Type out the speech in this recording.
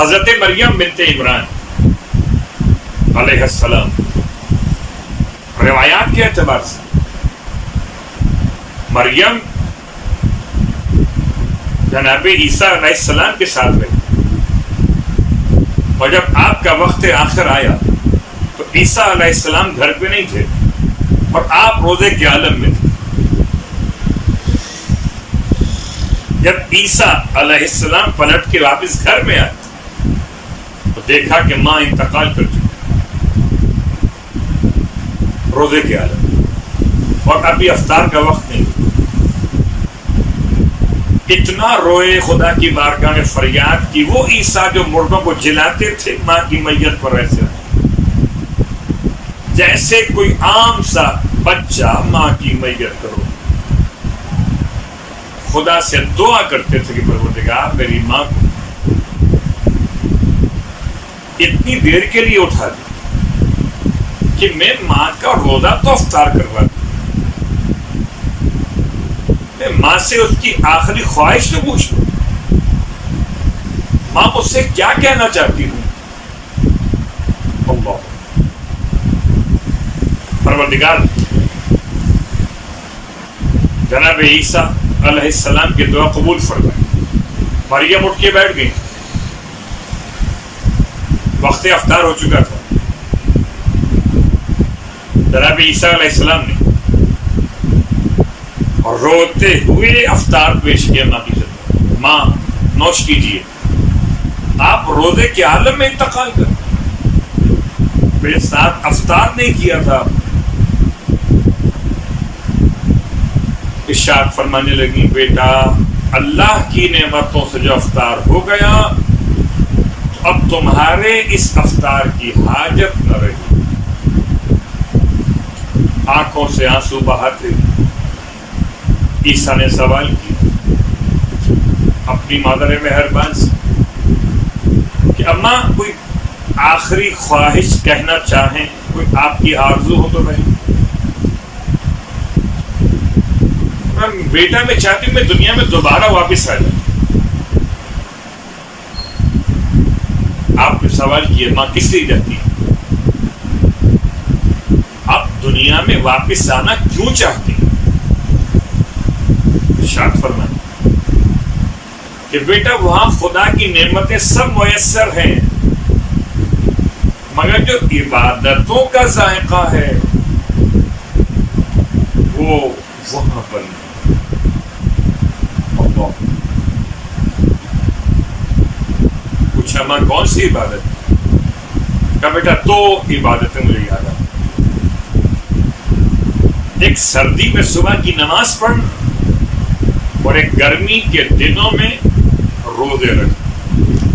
حضرت مریم بنت عمران علیہ السلام روایات کے اعتبار سے مریم جناب عیسیٰ علیہ السلام کے ساتھ رہی، اور جب آپ کا وقت آخر آیا تو عیسیٰ علیہ السلام گھر پہ نہیں تھے اور آپ روزے کے عالم میں تھے۔ جب عیسیٰ علیہ السلام پلٹ کے واپس گھر میں آئے تو دیکھا کہ ماں انتقال کر چکی روزے کے عالم میں، اور ابھی افطار کا وقت نہیں۔ اتنا روئے، خدا کی بارگاہ میں فریاد کی، وہ عیسیٰ جو مردوں کو جلاتے تھے ماں کی میت پر ایسے جیسے کوئی عام سا بچہ ماں کی میت کرو، خدا سے دعا کرتے تھے کہ پروردگار میری ماں کو اتنی دیر کے لیے اٹھا دی کہ میں ماں کا روزہ تو افطار کروا دوں، میں ماں سے اس کی آخری خواہش تو پوچھ لوں، ماں مجھ سے کیا کہنا چاہتی ہوں۔ اللہ پروردگار جناب عیسیٰ علیہ السلام کی دعا قبول فرمائے۔ مریم اٹھ کے بیٹھ گئی، وقت افطار ہو چکا تھا۔ جناب عیسیٰ علیہ السلام نے اور روتے ہوئے افطار پیش کیا ماں کی خدمت۔ ماں نوش کیجیے، آپ روزے کے عالم میں انتقال کر، میرے ساتھ افطار نہیں کیا تھا۔ ارشاد فرمانے لگی، بیٹا اللہ کی نعمتوں سے جو افطار ہو گیا تو اب تمہارے اس افطار کی حاجت نہ رہی۔ آنکھوں سے آنسو بہاتے عیسیٰ نے سوال کیا اپنی مادر مہربان سے کہ اماں کوئی آخری خواہش کہنا چاہیں، کوئی آپ کی آرزو ہو تو نہیں؟ بیٹا میں چاہتی ہوں میں دنیا میں دوبارہ واپس آ جاؤں۔ آپ نے سوال کیا ماں کس لیے جاتی ہے؟ آپ دنیا میں واپس آنا کیوں چاہتی ہیں؟ ارشاد فرمائیں کہ بیٹا وہاں خدا کی نعمتیں سب میسر ہیں، مگر جو عبادتوں کا ذائقہ ہے وہ وہاں پر نہیں۔ پوچھا ماں کون سی عبادت؟ کہا بیٹا دو عبادتیں مجھے یاد آ، ایک سردی میں صبح کی نماز پڑھنا اور ایک گرمی کے دنوں میں روزے رکھنا۔